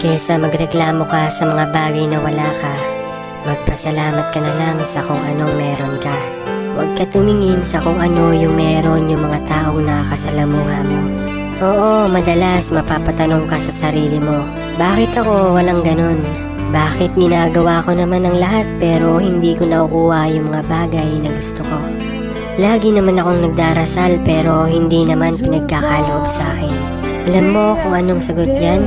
Kesa magreklamo ka sa mga bagay na wala ka, magpasalamat ka na lang sa kung anong meron ka. Huwag ka tumingin sa kung ano yung meron yung mga taong nakakasalamuha mo. Oo, madalas mapapatanong ka sa sarili mo, bakit ako walang ganun? Bakit ginagawa ko naman ang lahat pero hindi ko nakukuha yung mga bagay na gusto ko? Lagi naman akong nagdarasal pero hindi naman pinagkakaloob sa akin. Alam mo kung anong sagot yan?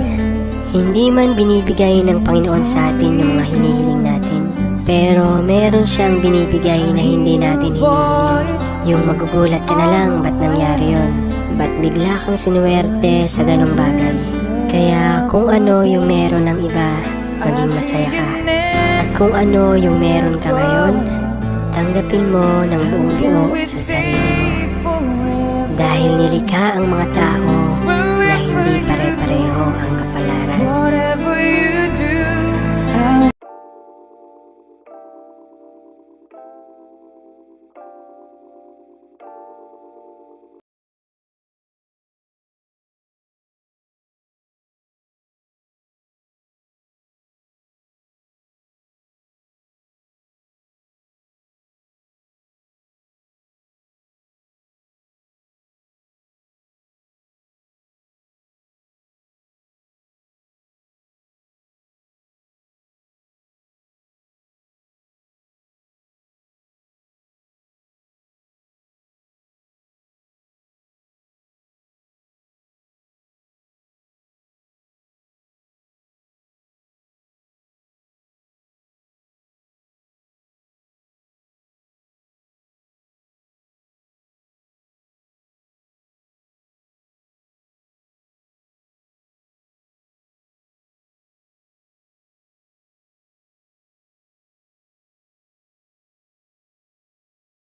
Hindi man binibigay ng Panginoon sa atin yung mga hinihiling natin, pero meron siyang binibigay na hindi natin hinihiling. Yung magugulat ka na lang, ba't nangyari yun? Ba't bigla kang sinuwerte sa ganong bagay? Kaya kung ano yung meron ng iba, maging masaya ka. At kung ano yung meron ka ngayon, tanggapin mo ng buong buo sa sarili mo. Dahil nilikha ang mga tao na hindi pare-pareho ang kapal.